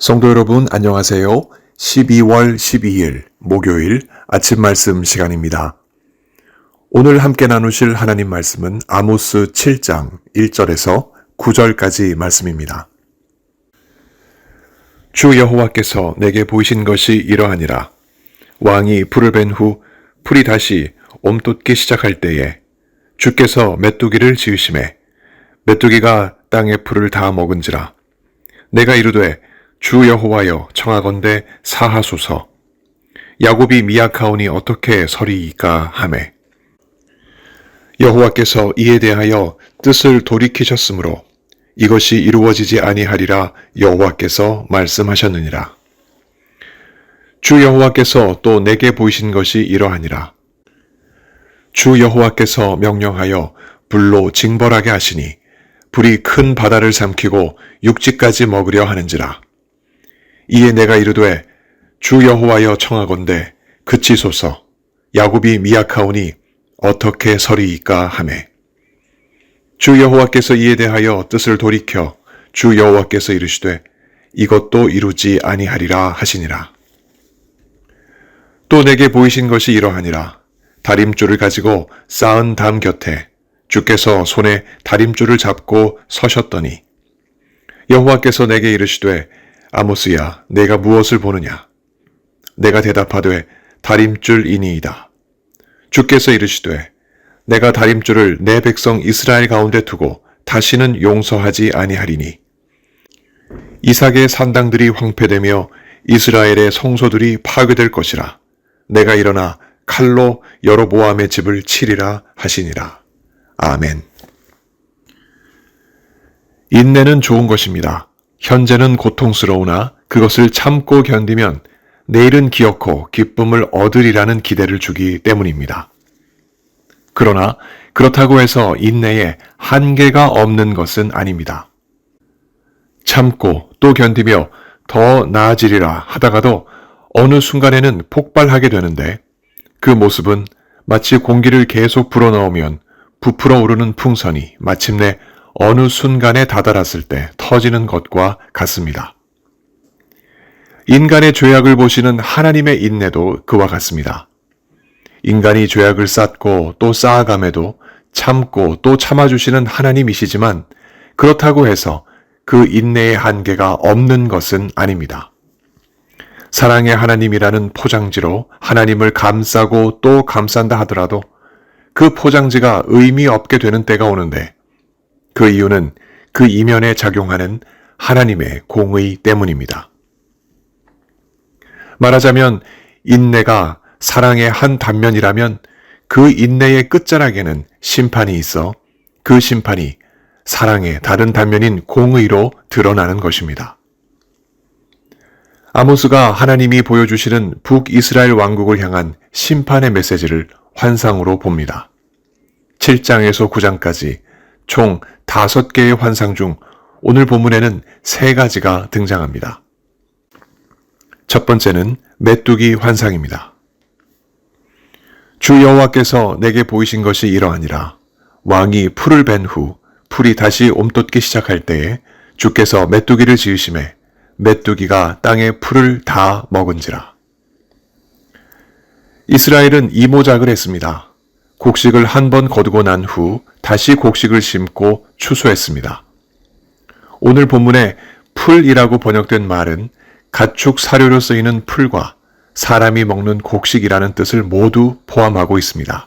성도 여러분 안녕하세요. 12월 12일 목요일 아침 말씀 시간입니다. 오늘 함께 나누실 하나님 말씀은 아모스 7장 1절에서 9절까지 말씀입니다. 주 여호와께서 내게 보이신 것이 이러하니라. 왕이 풀을 벤 후 풀이 다시 옴돋기 시작할 때에 주께서 메뚜기를 지으심에 메뚜기가 땅의 풀을 다 먹은지라. 내가 이르되 주 여호와여 청하건대 사하소서. 야곱이 미약하오니 어떻게 서리이까 하매 여호와께서 이에 대하여 뜻을 돌이키셨으므로 이것이 이루어지지 아니하리라 여호와께서 말씀하셨느니라. 주 여호와께서 또 내게 보이신 것이 이러하니라. 주 여호와께서 명령하여 불로 징벌하게 하시니 불이 큰 바다를 삼키고 육지까지 먹으려 하는지라. 이에 내가 이르되 주 여호와여 청하건대 그치소서. 야곱이 미약하오니 어떻게 서리이까 하매 주 여호와께서 이에 대하여 뜻을 돌이켜 주 여호와께서 이르시되 이것도 이루지 아니하리라 하시니라. 또 내게 보이신 것이 이러하니라. 다림줄을 가지고 쌓은 담 곁에 주께서 손에 다림줄을 잡고 서셨더니 여호와께서 내게 이르시되 아모스야 내가 무엇을 보느냐. 내가 대답하되 다림줄이니이다. 주께서 이르시되 내가 다림줄을 내 백성 이스라엘 가운데 두고 다시는 용서하지 아니하리니 이삭의 산당들이 황폐되며 이스라엘의 성소들이 파괴될 것이라. 내가 일어나 칼로 여로보암의 집을 치리라 하시니라. 아멘. 인내는 좋은 것입니다. 현재는 고통스러우나 그것을 참고 견디면 내일은 기어코 기쁨을 얻으리라는 기대를 주기 때문입니다. 그러나 그렇다고 해서 인내에 한계가 없는 것은 아닙니다. 참고 또 견디며 더 나아지리라 하다가도 어느 순간에는 폭발하게 되는데 그 모습은 마치 공기를 계속 불어넣으면 부풀어 오르는 풍선이 마침내 어느 순간에 다다랐을 때 터지는 것과 같습니다. 인간의 죄악을 보시는 하나님의 인내도 그와 같습니다. 인간이 죄악을 쌓고 또 쌓아감에도 참고 또 참아주시는 하나님이시지만 그렇다고 해서 그 인내의 한계가 없는 것은 아닙니다. 사랑의 하나님이라는 포장지로 하나님을 감싸고 또 감싼다 하더라도 그 포장지가 의미 없게 되는 때가 오는데 그 이유는 그 이면에 작용하는 하나님의 공의 때문입니다. 말하자면 인내가 사랑의 한 단면이라면 그 인내의 끝자락에는 심판이 있어 그 심판이 사랑의 다른 단면인 공의로 드러나는 것입니다. 아모스가 하나님이 보여주시는 북이스라엘 왕국을 향한 심판의 메시지를 환상으로 봅니다. 7장에서 9장까지 총 5개의 환상 중 오늘 본문에는 3가지가 등장합니다. 첫 번째는 메뚜기 환상입니다. 주 여호와께서 내게 보이신 것이 이러하니라. 왕이 풀을 벤 후 풀이 다시 옴돋기 시작할 때에 주께서 메뚜기를 지으심에 메뚜기가 땅의 풀을 다 먹은지라. 이스라엘은 이모작을 했습니다. 곡식을 한 번 거두고 난 후 다시 곡식을 심고 추수했습니다. 오늘 본문에 풀이라고 번역된 말은 가축 사료로 쓰이는 풀과 사람이 먹는 곡식이라는 뜻을 모두 포함하고 있습니다.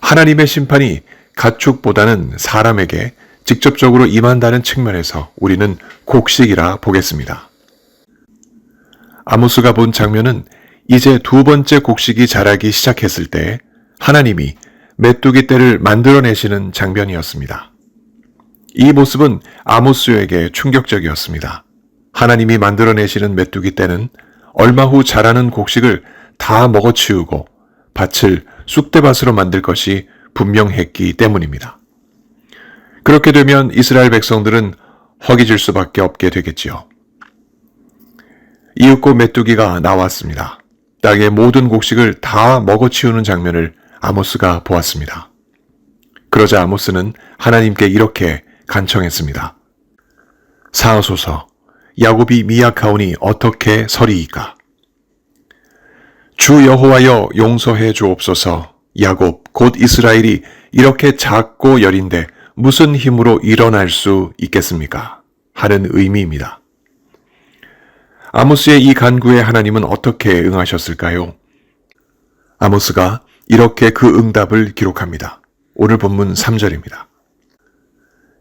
하나님의 심판이 가축보다는 사람에게 직접적으로 임한다는 측면에서 우리는 곡식이라 보겠습니다. 아모스가 본 장면은 이제 2번째 곡식이 자라기 시작했을 때 하나님이 메뚜기 떼를 만들어내시는 장면이었습니다. 이 모습은 아모스에게 충격적이었습니다. 하나님이 만들어내시는 메뚜기 떼는 얼마 후 자라는 곡식을 다 먹어치우고 밭을 쑥대밭으로 만들 것이 분명했기 때문입니다. 그렇게 되면 이스라엘 백성들은 허기질 수밖에 없게 되겠지요. 이윽고 메뚜기가 나왔습니다. 땅의 모든 곡식을 다 먹어치우는 장면을 아모스가 보았습니다. 그러자 아모스는 하나님께 이렇게 간청했습니다. 사하소서, 야곱이 미약하오니 어떻게 서리이까? 주 여호와여 용서해 주옵소서. 야곱 곧 이스라엘이 이렇게 작고 여린데 무슨 힘으로 일어날 수 있겠습니까? 하는 의미입니다. 아모스의 이 간구에 하나님은 어떻게 응하셨을까요? 아모스가 이렇게 그 응답을 기록합니다. 오늘 본문 3절입니다.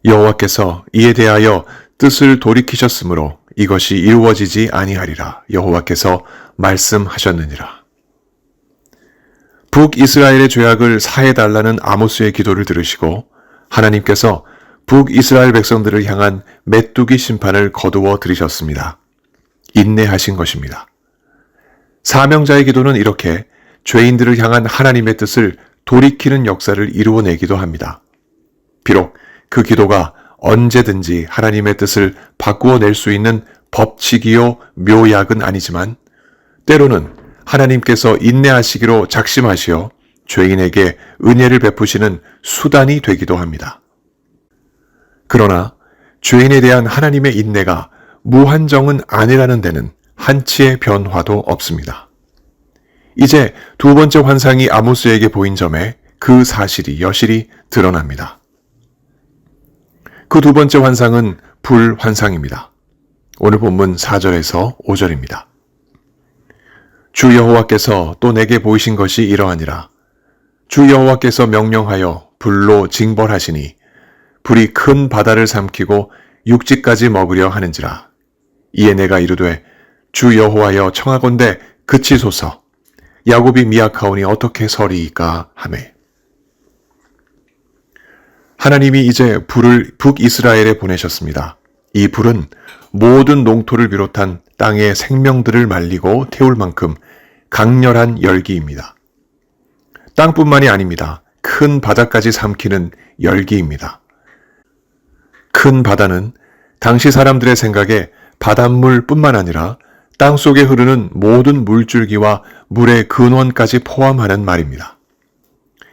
여호와께서 이에 대하여 뜻을 돌이키셨으므로 이것이 이루어지지 아니하리라. 여호와께서 말씀하셨느니라. 북이스라엘의 죄악을 사해달라는 아모스의 기도를 들으시고 하나님께서 북이스라엘 백성들을 향한 메뚜기 심판을 거두어 들이셨습니다. 인내하신 것입니다. 사명자의 기도는 이렇게 죄인들을 향한 하나님의 뜻을 돌이키는 역사를 이루어내기도 합니다. 비록 그 기도가 언제든지 하나님의 뜻을 바꾸어낼 수 있는 법칙이요 묘약은 아니지만 때로는 하나님께서 인내하시기로 작심하시어 죄인에게 은혜를 베푸시는 수단이 되기도 합니다. 그러나 죄인에 대한 하나님의 인내가 무한정은 아니라는 데는 한치의 변화도 없습니다. 이제 두 번째 환상이 아모스에게 보인 점에 그 사실이 여실히 드러납니다. 그 두 번째 환상은 불 환상입니다. 오늘 본문 4절에서 5절입니다. 주 여호와께서 또 내게 보이신 것이 이러하니라. 주 여호와께서 명령하여 불로 징벌하시니 불이 큰 바다를 삼키고 육지까지 먹으려 하는지라. 이에 내가 이르되 주 여호와여 청하건대 그치소서. 야곱이 미약하오니 어떻게 서리이까 하매. 하나님이 이제 불을 북이스라엘에 보내셨습니다. 이 불은 모든 농토를 비롯한 땅의 생명들을 말리고 태울 만큼 강렬한 열기입니다. 땅뿐만이 아닙니다. 큰 바다까지 삼키는 열기입니다. 큰 바다는 당시 사람들의 생각에 바닷물뿐만 아니라 땅속에 흐르는 모든 물줄기와 물의 근원까지 포함하는 말입니다.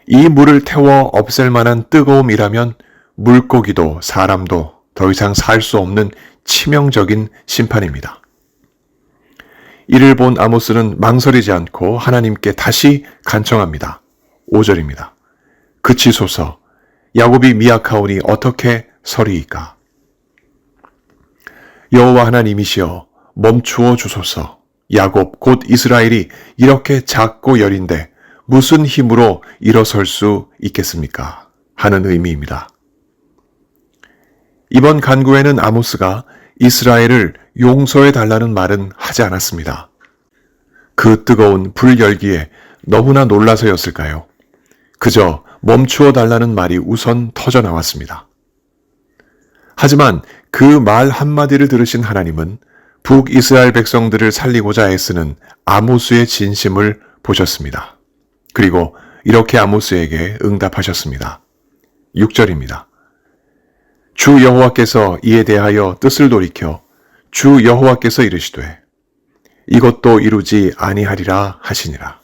이 물을 태워 없앨 만한 뜨거움이라면 물고기도 사람도 더 이상 살 수 없는 치명적인 심판입니다. 이를 본 아모스는 망설이지 않고 하나님께 다시 간청합니다. 5절입니다. 그치소서. 야곱이 미약하오니 어떻게 서리이까? 여호와 하나님이시여 멈추어 주소서. 야곱 곧 이스라엘이 이렇게 작고 여린데 무슨 힘으로 일어설 수 있겠습니까? 하는 의미입니다. 이번 간구에는 아모스가 이스라엘을 용서해 달라는 말은 하지 않았습니다. 그 뜨거운 불열기에 너무나 놀라서였을까요? 그저 멈추어 달라는 말이 우선 터져 나왔습니다. 하지만 그 말 한마디를 들으신 하나님은 북이스라엘 백성들을 살리고자 애쓰는 아모스의 진심을 보셨습니다. 그리고 이렇게 아모스에게 응답하셨습니다. 6절입니다. 주 여호와께서 이에 대하여 뜻을 돌이켜 주 여호와께서 이르시되 이것도 이루지 아니하리라 하시니라.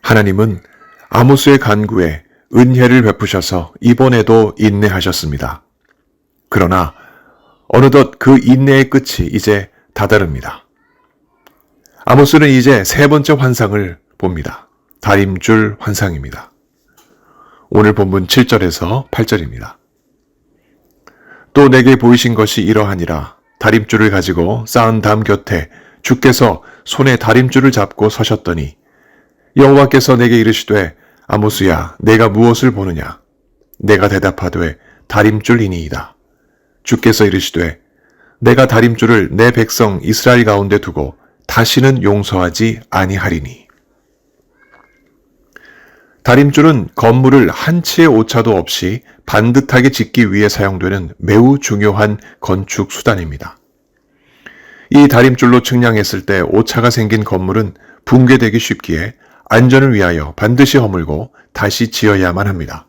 하나님은 아모스의 간구에 은혜를 베푸셔서 이번에도 인내하셨습니다. 그러나 어느덧 그 인내의 끝이 이제 다다릅니다. 아모스는 이제 세 번째 환상을 봅니다. 다림줄 환상입니다. 오늘 본문 7절에서 8절입니다. 또 내게 보이신 것이 이러하니라. 다림줄을 가지고 쌓은 담 곁에 주께서 손에 다림줄을 잡고 서셨더니 여호와께서 내게 이르시되 아모스야 내가 무엇을 보느냐? 내가 대답하되 다림줄이니이다. 주께서 이르시되 내가 다림줄을 내 백성 이스라엘 가운데 두고 다시는 용서하지 아니하리니. 다림줄은 건물을 한 치의 오차도 없이 반듯하게 짓기 위해 사용되는 매우 중요한 건축 수단입니다. 이 다림줄로 측량했을 때 오차가 생긴 건물은 붕괴되기 쉽기에 안전을 위하여 반드시 허물고 다시 지어야만 합니다.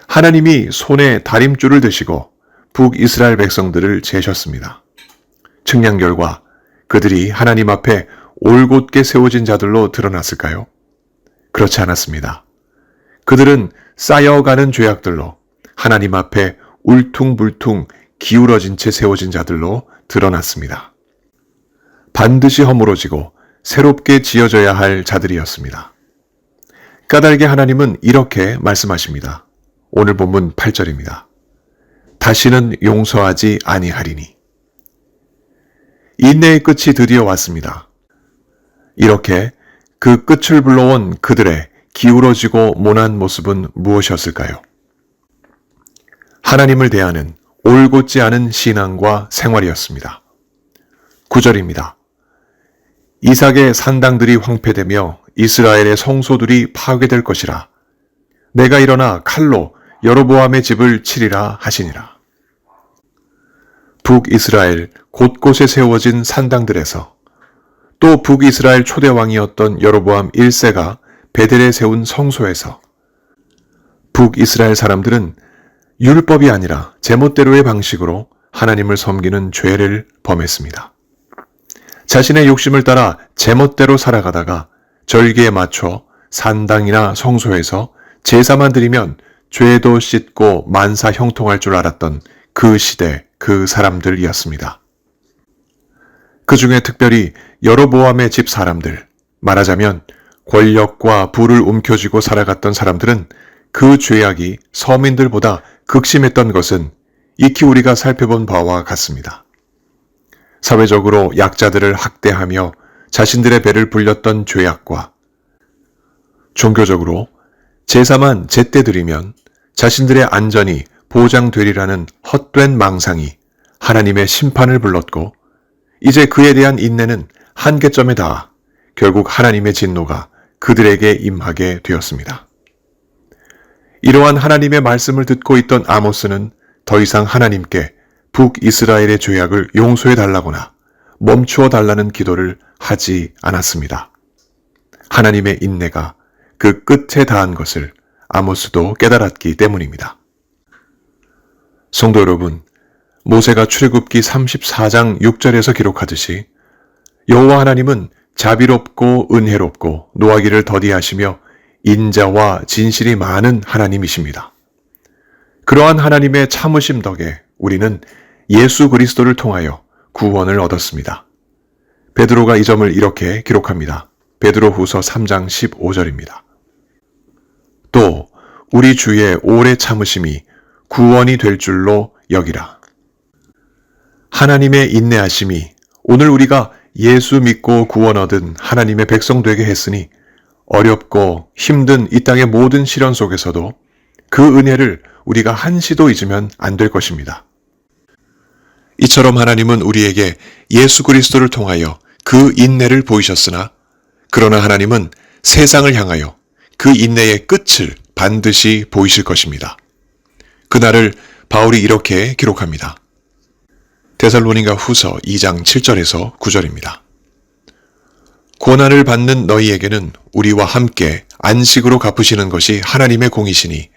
하나님이 손에 다림줄을 드시고 북이스라엘 백성들을 재셨습니다. 측량 결과 그들이 하나님 앞에 올곧게 세워진 자들로 드러났을까요? 그렇지 않았습니다. 그들은 쌓여가는 죄악들로 하나님 앞에 울퉁불퉁 기울어진 채 세워진 자들로 드러났습니다. 반드시 허물어지고 새롭게 지어져야 할 자들이었습니다. 까닭에 하나님은 이렇게 말씀하십니다. 오늘 본문 8절입니다. 다시는 용서하지 아니하리니. 인내의 끝이 드디어 왔습니다. 이렇게 그 끝을 불러온 그들의 기울어지고 모난 모습은 무엇이었을까요? 하나님을 대하는 올곧지 않은 신앙과 생활이었습니다. 9절입니다. 이삭의 산당들이 황폐되며 이스라엘의 성소들이 파괴될 것이라. 내가 일어나 칼로 여로보암의 집을 치리라 하시니라. 북이스라엘 곳곳에 세워진 산당들에서 또 북이스라엘 초대왕이었던 여로보암 1세가 베델에 세운 성소에서 북이스라엘 사람들은 율법이 아니라 제멋대로의 방식으로 하나님을 섬기는 죄를 범했습니다. 자신의 욕심을 따라 제멋대로 살아가다가 절기에 맞춰 산당이나 성소에서 제사만 드리면 죄도 씻고 만사 형통할 줄 알았던 그 시대 그 사람들이었습니다. 그 중에 특별히 여로보암의 집 사람들, 말하자면 권력과 부를 움켜쥐고 살아갔던 사람들은 그 죄악이 서민들보다 극심했던 것은 익히 우리가 살펴본 바와 같습니다. 사회적으로 약자들을 학대하며 자신들의 배를 불렸던 죄악과 종교적으로 제사만 제때 드리면 자신들의 안전이 보장되리라는 헛된 망상이 하나님의 심판을 불렀고 이제 그에 대한 인내는 한계점에 닿아 결국 하나님의 진노가 그들에게 임하게 되었습니다. 이러한 하나님의 말씀을 듣고 있던 아모스는 더 이상 하나님께 북이스라엘의 죄악을 용서해 달라거나 멈추어 달라는 기도를 하지 않았습니다. 하나님의 인내가 그 끝에 닿은 것을 아모스도 깨달았기 때문입니다. 성도 여러분, 모세가 출애굽기 34장 6절에서 기록하듯이 여호와 하나님은 자비롭고 은혜롭고 노하기를 더디하시며 인자와 진실이 많은 하나님이십니다. 그러한 하나님의 참으심 덕에 우리는 예수 그리스도를 통하여 구원을 얻었습니다. 베드로가 이 점을 이렇게 기록합니다. 베드로 후서 3장 15절입니다. 또 우리 주의 오래 참으심이 구원이 될 줄로 여기라. 하나님의 인내하심이 오늘 우리가 예수 믿고 구원 얻은 하나님의 백성 되게 했으니 어렵고 힘든 이 땅의 모든 시련 속에서도 그 은혜를 우리가 한시도 잊으면 안 될 것입니다. 이처럼 하나님은 우리에게 예수 그리스도를 통하여 그 인내를 보이셨으나 그러나 하나님은 세상을 향하여 그 인내의 끝을 반드시 보이실 것입니다. 그날을 바울이 이렇게 기록합니다. 데살로니가 후서 2장 7절에서 9절입니다. 고난을 받는 너희에게는 우리와 함께 안식으로 갚으시는 것이 하나님의 공이시니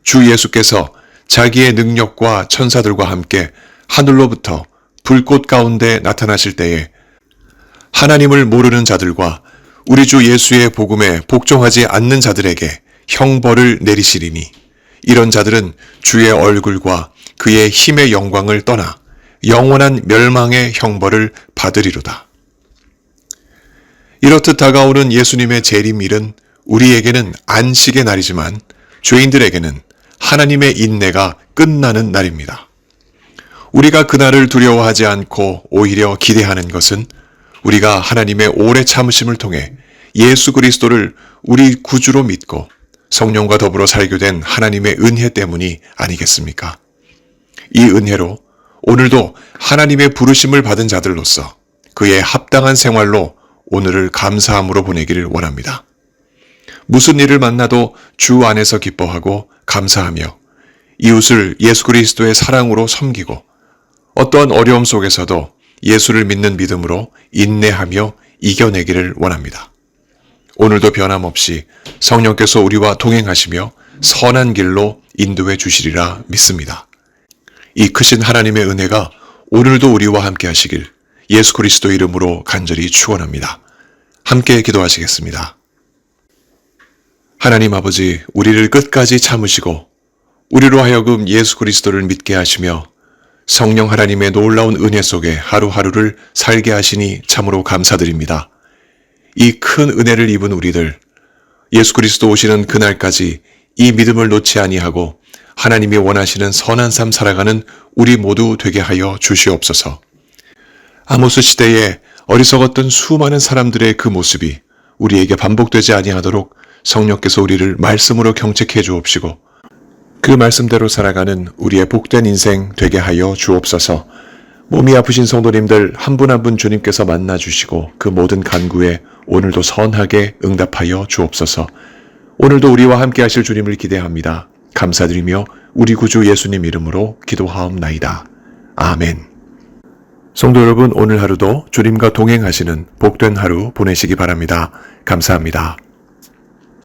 주 예수께서 자기의 능력과 천사들과 함께 하늘로부터 불꽃 가운데 나타나실 때에 하나님을 모르는 자들과 우리 주 예수의 복음에 복종하지 않는 자들에게 형벌을 내리시리니 이런 자들은 주의 얼굴과 그의 힘의 영광을 떠나 영원한 멸망의 형벌을 받으리로다. 이렇듯 다가오는 예수님의 재림일은 우리에게는 안식의 날이지만 죄인들에게는 하나님의 인내가 끝나는 날입니다. 우리가 그날을 두려워하지 않고 오히려 기대하는 것은 우리가 하나님의 오래 참으심을 통해 예수 그리스도를 우리 구주로 믿고 성령과 더불어 살게 된 하나님의 은혜 때문이 아니겠습니까? 이 은혜로 오늘도 하나님의 부르심을 받은 자들로서 그의 합당한 생활로 오늘을 감사함으로 보내기를 원합니다. 무슨 일을 만나도 주 안에서 기뻐하고 감사하며 이웃을 예수 그리스도의 사랑으로 섬기고 어떠한 어려움 속에서도 예수를 믿는 믿음으로 인내하며 이겨내기를 원합니다. 오늘도 변함없이 성령께서 우리와 동행하시며 선한 길로 인도해 주시리라 믿습니다. 이 크신 하나님의 은혜가 오늘도 우리와 함께 하시길 예수 그리스도 이름으로 간절히 축원합니다. 함께 기도하시겠습니다. 하나님 아버지, 우리를 끝까지 참으시고 우리로 하여금 예수 그리스도를 믿게 하시며 성령 하나님의 놀라운 은혜 속에 하루하루를 살게 하시니 참으로 감사드립니다. 이 큰 은혜를 입은 우리들, 예수 그리스도 오시는 그날까지 이 믿음을 놓지 아니하고 하나님이 원하시는 선한 삶 살아가는 우리 모두 되게 하여 주시옵소서. 아모스 시대에 어리석었던 수많은 사람들의 그 모습이 우리에게 반복되지 아니하도록 성령께서 우리를 말씀으로 경책해 주옵시고 그 말씀대로 살아가는 우리의 복된 인생 되게 하여 주옵소서. 몸이 아프신 성도님들 한 분 한 분 주님께서 만나주시고 그 모든 간구에 오늘도 선하게 응답하여 주옵소서. 오늘도 우리와 함께 하실 주님을 기대합니다. 감사드리며 우리 구주 예수님 이름으로 기도하옵나이다. 아멘. 성도 여러분, 오늘 하루도 주님과 동행하시는 복된 하루 보내시기 바랍니다. 감사합니다.